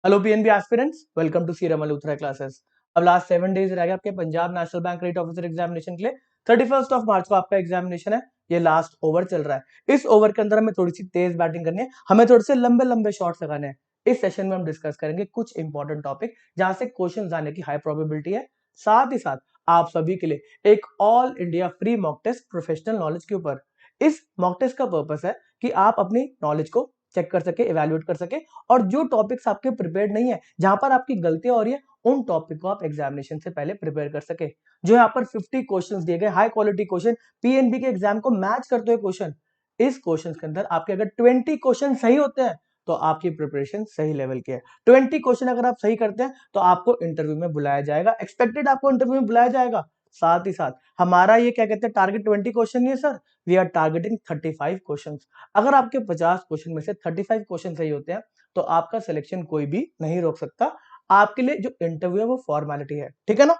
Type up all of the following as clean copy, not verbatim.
Hello PNB aspirants, welcome to सीरम Malhotra classes. अब last 7 days रह गए आपके Punjab National Bank credit officer examination के लिए। 31 मार्च को आपका एग्जामिनेशन है। ये लास्ट ओवर चल रहा है। इस ओवर के अंदर हमें थोड़ी सी तेज बैटिंग करनी है, हमें थोड़े से लंबे लंबे शॉट्स लगाने हैं। इस सेशन में हम डिस्कस करेंगे कुछ इंपॉर्टेंट टॉपिक जहां से क्वेश्चन आने की हाई प्रोबेबिलिटी है। साथ ही साथ आप सभी के लिए एक all India free mock test professional knowledge के ऊपर। इस मॉक टेस्ट का पर्पस है कि आप अपनी नॉलेज को चेक कर सके, इवेल्युएट कर सके, और जो टॉपिक्स आपके प्रिपेयर्ड नहीं है, जहां पर आपकी गलतियां हो रही है, उन टॉपिक को आप एग्जामिनेशन से पहले प्रिपेयर कर सके। जो यहाँ पर 50 क्वेश्चंस दिए गए, हाई क्वालिटी क्वेश्चन, पीएनबी के एग्जाम को मैच करते हुए क्वेश्चन। इस क्वेश्चन के अंदर आपके अगर 20 क्वेश्चन सही होते हैं तो आपकी प्रिपरेशन सही लेवल की है। 20 क्वेश्चन अगर आप सही करते हैं तो आपको इंटरव्यू में बुलाया जाएगा, एक्सपेक्टेड आपको इंटरव्यू में बुलाया जाएगा। साथ ही साथ हमारा ये क्या कहते हैं, टारगेट 20 क्वेश्चन नहीं है sir, we are targeting 35 question. अगर आपके 50 क्वेश्चन में से 35 क्वेश्चन सही होते हैं तो आपका सिलेक्शन कोई भी नहीं रोक सकता। आपके लिए जो इंटरव्यू है वो फॉर्मेलिटी है, ठीक है ना।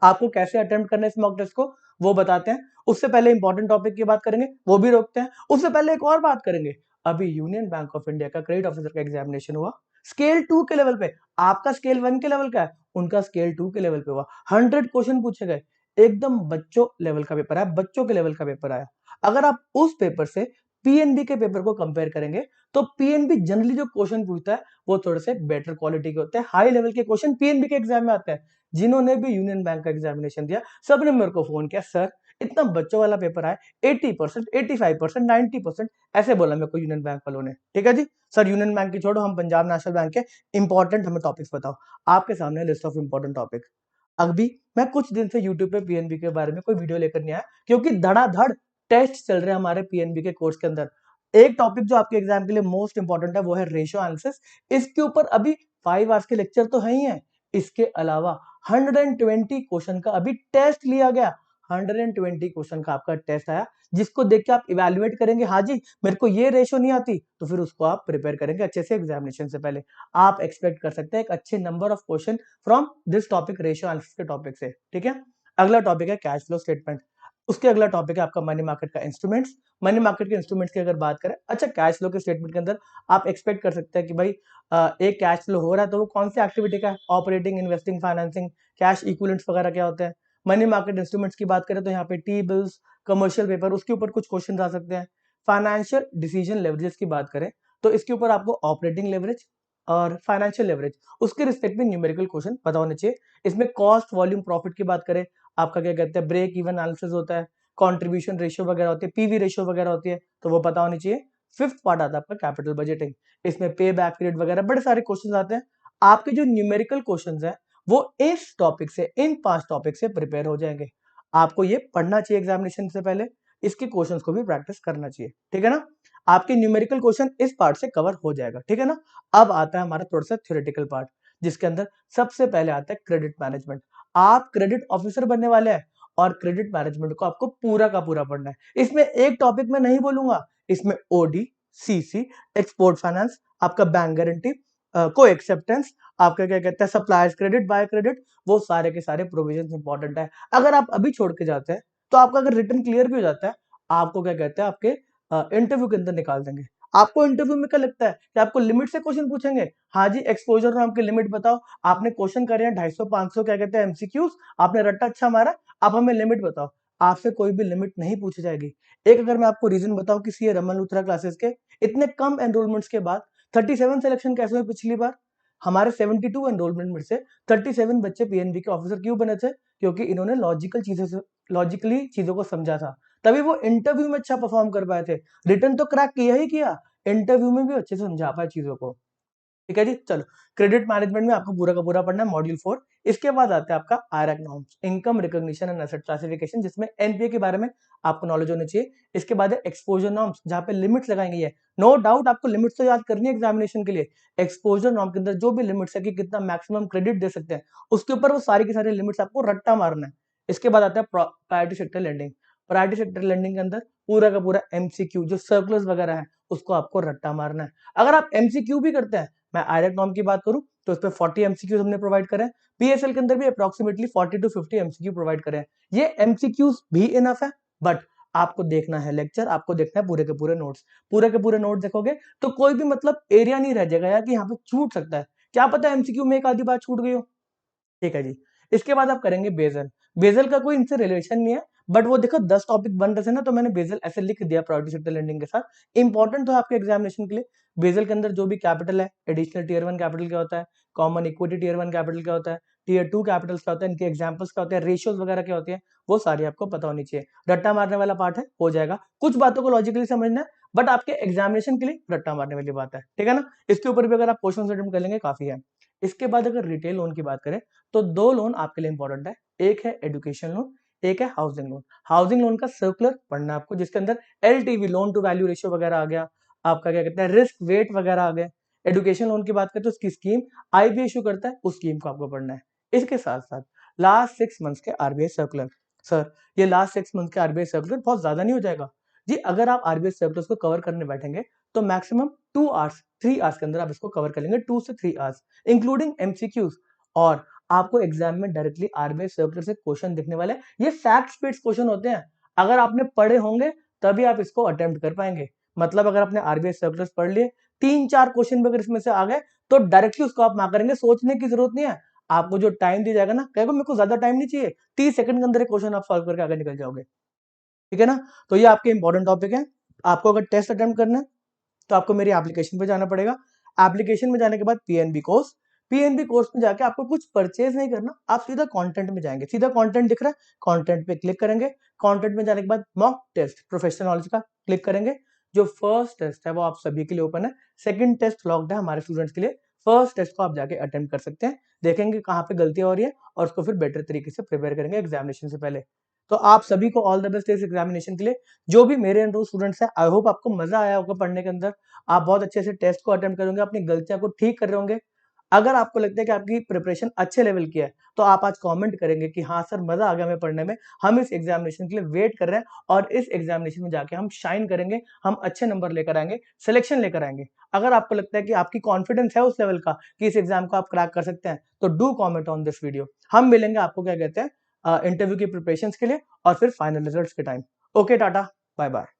आपको कैसे अटेम्प्ट करना है इस मॉक टेस्ट को वो बताते हैं। उससे पहले इंपॉर्टेंट टॉपिक की बात करेंगे, वो भी रोकते हैं। उससे पहले एक और बात करेंगे। अभी यूनियन बैंक ऑफ इंडिया का क्रेडिट ऑफिसर का एग्जामिनेशन हुआ, स्केल 2 के लेवल पे। आपका स्केल 1 के लेवल का है, उनका स्केल 2 के लेवल पे हुआ। 100 क्वेश्चन पूछे गए, एकदम बच्चों लेवल का पेपर है, बच्चों के लेवल का पेपर आया। अगर आप उस पेपर से पीएनबी के पेपर को कंपेयर करेंगे तो पीएनबी जनरली जो क्वेश्चन पूछता है वो थोड़े से बेटर क्वालिटी के होते हैं। हाई लेवल के क्वेश्चन पीएनबी के एग्जाम में आते हैं। जिन्होंने भी यूनियन बैंक का एग्जामिनेशन दिया सबने मेरे को फोन किया, सर इतना बच्चों वाला पेपर आया, 80%, 85%, 90%, ऐसे बोला मेरे को यूनियन बैंक वालों ने। ठीक है जी सर, यूनियन बैंक की छोड़ो, हम पंजाब नेशनल बैंक के इंपॉर्टेंट हमें टॉपिक्स बताओ। आपके सामने लिस्ट ऑफ इंपॉर्टेंट टॉपिक। अभी मैं कुछ दिन से यूट्यूब पे पीएनबी के बारे में कोई वीडियो लेकर नहीं आया, क्योंकि धड़ाधड़ टेस्ट चल रहे हैं हमारे पीएनबी के कोर्स के अंदर। एक टॉपिक जो आपके एग्जाम के लिए मोस्ट इंपॉर्टेंट है वो है रेशियो एनालिसिस। इसके ऊपर अभी 5 आवर्स के लेक्चर तो है ही है, इसके अलावा 120 क्वेश्चन का अभी टेस्ट लिया गया। 120 क्वेश्चन का आपका टेस्ट आया, जिसको देख के आप इवेल्युएट करेंगे, हाँ जी मेरे को ये रेशियो नहीं आती, तो फिर उसको आप प्रिपेयर करेंगे अच्छे से एग्जामिनेशन से पहले। आप एक्सपेक्ट कर सकते हैं एक अच्छे number of question from this topic, ratio analysis के टॉपिक से। ठीक है, अगला टॉपिक है कैश फ्लो स्टेटमेंट। उसके अगला टॉपिक है आपका मनी मार्केट का इंस्ट्रूमेंट्स। मनी मार्केट के इंस्ट्रूमेंट्स की अगर बात करें, अच्छा कैश फ्लो के स्टेटमेंट के अंदर आप एक्सपेक्ट कर सकते हैं कि भाई एक कैश फ्लो हो रहा है तो वो कौन सी एक्टिविटी का है, operating, investing, financing, cash equivalents वगैरह क्या होते हैं। मनी मार्केट इंस्ट्रूमेंट्स की बात करें तो यहाँ पे टी बिल्स, कमर्शियल पेपर, उसके ऊपर कुछ क्वेश्चन आ सकते हैं। फाइनेंशियल डिसीजन लेवरेजेस की बात करें तो इसके ऊपर आपको ऑपरेटिंग लेवरेज और फाइनेंशियल लेवरेज, उसके रिस्पेक्ट में न्यूमेरिकल क्वेश्चन पता होने चाहिए। इसमें कॉस्ट वॉल्यूम प्रॉफिट की बात करें, आपका क्या कहते हैं ब्रेक इवन एनालिसिस होता है, कंट्रीब्यूशन रेशियो वगैरह होती है, पीवी रेशियो वगैरह होती है, तो वो पता होनी चाहिए। फिफ्थ पार्ट आता है आपका कैपिटल बजटिंग। इसमें पे बैक पीरियड वगैरह बड़े सारे क्वेश्चन आते हैं। आपके जो न्यूमेरिकल क्वेश्चंस हैं वो इस टॉपिक से, इन 5 टॉपिक से प्रिपेयर हो जाएंगे। आपको ये पढ़ना चाहिए एग्जामिनेशन से पहले, इसके क्वेश्चंस को भी प्रैक्टिस करना चाहिए। ठीक है ना, आपके न्यूमेरिकल क्वेश्चन इस पार्ट से कवर हो जाएगा। ठीक है ना, अब आता है हमारा थोड़ा सा थ्योरेटिकल पार्ट, जिसके अंदर सबसे पहले आता है क्रेडिट मैनेजमेंट। आप क्रेडिट ऑफिसर बनने वाले हैं और क्रेडिट मैनेजमेंट को आपको पूरा का पूरा पढ़ना है। इसमें एक टॉपिक में नहीं बोलूंगा, इसमें ओडी, सीसी, एक्सपोर्ट फाइनेंस, आपका बैंक गारंटी, को एक्सेप्टेंस, आपका क्या कहते हैं सप्लायर्स क्रेडिट, बाय क्रेडिट, वो सारे के सारे प्रोविजंस इंपॉर्टेंट है। अगर आप अभी छोड़ के जाते हैं तो आपका अगर रिटर्न क्लियर भी हो जाता है, आपको क्या कहते हैं आपके इंटरव्यू के अंदर निकाल देंगे। आपको इंटरव्यू में क्या लगता है कि आपको लिमिट से क्वेश्चन पूछेंगे, हाँ जी एक्सपोजर नाम की लिमिट बताओ, आपने क्वेश्चन करे हैं 250-500 क्या कहते हैं एमसीक्यूज, आपने रट्टा अच्छा मारा, आप हमें लिमिट बताओ। आपसे कोई भी लिमिट नहीं पूछी जाएगी। एक अगर मैं आपको रीजन बताऊं कि सीए रमन लूथरा क्लासेस के इतने कम एनरोलमेंट्स के बाद 37 सिलेक्शन कैसे हुए पिछली बार। हमारे 72 एनरोलमेंट में से 37 बच्चे पीएनबी के ऑफिसर क्यों बने थे, क्योंकि इन्होंने लॉजिकली चीजों को समझा था, तभी वो इंटरव्यू में अच्छा परफॉर्म कर पाए थे। रिटर्न तो क्रैक किया ही किया, इंटरव्यू में भी अच्छे से समझा पाए चीजों को। ठीक है जी, चलो क्रेडिट मैनेजमेंट में आपको पूरा का पूरा पढ़ना है, मॉड्यूल 4। इसके बाद आता है आपका IRAC norms, income recognition and asset classification, जिसमें एनपीए के बारे में आपको नॉलेज होनी चाहिए। इसके बाद है एक्सपोजर नॉर्म्स, जहां पे लिमिट्स लगाई गई है। नो डाउट आपको लिमिट्स तो याद करनी है एग्जामिनेशन के लिए। एक्सपोजर नॉर्म के अंदर जो भी लिमिट्स है कि कितना मैक्सिमम क्रेडिट दे सकते हैं, उसके ऊपर वो सारी की सारी लिमिट्स आपको रट्टा मारना है। इसके बाद आता है priority sector lending. Priority sector lending के अंदर पूरा का पूरा एमसीक्यू जो सर्कुलर्स वगैरह है उसको आपको रट्टा मारना है। अगर आप एमसीक्यू भी करते हैं, मैं आईआरएसी नॉर्म की बात करूं तो इस पे 40 एमसीक्यूज हमने प्रोवाइड करे हैं। पीएसएल के अंदर भी अप्रोक्सीमेटली 40 टू 50 एमसीक्यू प्रोवाइड करे हैं। ये एमसीक्यूज भी इनफ है, बट आपको देखना है लेक्चर, आपको देखना है पूरे के पूरे नोट्स। पूरे के पूरे नोट देखोगे तो कोई भी मतलब एरिया नहीं रह जाएगा यार कि यहाँ पे छूट सकता है। क्या पता एमसीक्यू में एक आधी बात छूट गई हो। ठीक है जी। इसके बाद आप करेंगे बेजल। बेजल का कोई इनसे रिलेशन नहीं है, बट वो देखो 10 टॉपिक बन रहे थे ना, तो मैंने बेजल ऐसे लिख दिया प्रायोरिटी सेक्टर लेंडिंग के साथ। इंपॉर्टेंट तो आपके एग्जामिनेशन के लिए। बेजल के अंदर जो भी कैपिटल है, एडिशनल टीयर 1 कैपिटल क्या होता है, कॉमन इक्विटी टीयर 1 कैपिटल क्या होता है, टीयर 2 कैपिटल क्या होता है, इनके एग्जाम्पल्स क्या होते हैं, रेशियोज वगैरह क्या होती है, वो सारी आपको पता होनी चाहिए। रट्टा मारने वाला पार्ट है, हो जाएगा। कुछ बातों को लॉजिकली समझना है, बट आपके एग्जामिनेशन के लिए रट्टा मारने वाली बात है, ठीक है ना। इसके ऊपर भी अगर आप क्वेश्चन अटेम्प्ट कर लेंगे काफी है। इसके बाद अगर रिटेल लोन की बात करें तो दो लोन आपके लिए इंपॉर्टेंट है, एक है एजुकेशन लोन, एक है हाउसिंग लोन। हाउसिंग लोन का सर्कुलर पढ़ना है आपको, जिसके अंदर LTV loan to value ratio वगैरह आ गया, आपका क्या कहते हैं रिस्क वेट वगैरह आ गए। एजुकेशन लोन की बात करें तो उसकी स्कीम आईबीए इशू करता है, उस स्कीम को आपको पढ़ना है। इसके साथ साथ लास्ट 6 मंथ्स के आरबीआई सर्कुलर। सर ये लास्ट 6 मंथ्स के आरबीआई सर्कुलर बहुत ज्यादा नहीं हो जाएगा जी? अगर आप आरबीआई सर्कुलर्स को कवर करने बैठेंगे तो मैक्सिमम 2 आवर्स 3 आवर्स के अंदर आप इसको कवर कर लेंगे, 2 से 3 आवर्स, इंक्लूडिंग एमसीक्यूज। और आपको एग्जाम में डायरेक्टली आरबीआई सर्कुलर से क्वेश्चन दिखने वाले, ये फैक्ट बेस्ड क्वेश्चन होते हैं। अगर आपने पढ़े होंगे तभी आप इसको अटेम्प्ट कर पाएंगे। मतलब अगर आपने आरबीआई सर्कुलर्स पढ़ लिए, 3-4 क्वेश्चन भी अगर इसमें से आ गए तो डायरेक्टली उसको आप मार्क करेंगे, सोचने की जरूरत नहीं है। आपको जो टाइम दिया जाएगा ना, कहेगा मेरे को ज्यादा टाइम नहीं चाहिए, 30 सेकंड के अंदर एक क्वेश्चन आप सॉल्व करके आगे निकल जाओगे, ठीक है ना। तो ये आपके इंपॉर्टेंट टॉपिक है। आपको अगर टेस्ट अटेम्प्ट करना है तो आपको मेरी एप्लीकेशन पे जाना पड़ेगा। एप्लीकेशन में जाने के बाद पीएनबी कोर्स, पीएनबी कोर्स में जाके आपको कुछ परचेज नहीं करना, आप सीधा कंटेंट में जाएंगे, सीधा कंटेंट दिख रहा है, कंटेंट पे क्लिक करेंगे। कंटेंट में जाने के बाद मॉक टेस्ट प्रोफेशनल नॉलेज का क्लिक करेंगे। जो फर्स्ट टेस्ट है वो आप सभी के लिए ओपन है, सेकंड टेस्ट लॉक्ड है हमारे स्टूडेंट्स के लिए। फर्स्ट टेस्ट को आप जाके अटेम्प्ट कर सकते हैं, देखेंगे कहाँ पे गलतियां हो रही है और उसको फिर बेटर तरीके से प्रिपेयर करेंगे एग्जामिनेशन से पहले। तो आप सभी को ऑल द बेस्ट इस एग्जामिनेशन के लिए। जो भी मेरे एनरोल स्टूडेंट्स हैं, आई होप आपको मजा आया होगा पढ़ने के अंदर, आप बहुत अच्छे से टेस्ट को अटेम्प्ट करोगे, अपनी गलतियां को ठीक कर रहे होंगे। अगर आपको लगता है कि आपकी प्रिपरेशन अच्छे लेवल की है तो आप आज कमेंट करेंगे कि हाँ सर मजा आ गया हमें पढ़ने में, हम इस एग्जामिनेशन के लिए वेट कर रहे हैं और इस एग्जामिनेशन में जाके हम शाइन करेंगे, हम अच्छे नंबर लेकर आएंगे, सिलेक्शन लेकर आएंगे। अगर आपको लगता है कि आपकी कॉन्फिडेंस है उस लेवल का कि इस एग्जाम को आप क्रैक कर सकते हैं तो do comment on this video. हम मिलेंगे आपको क्या कहते हैं इंटरव्यू की प्रिपरेशन के लिए और फिर फाइनल रिजल्ट के time. Okay tata, bye bye.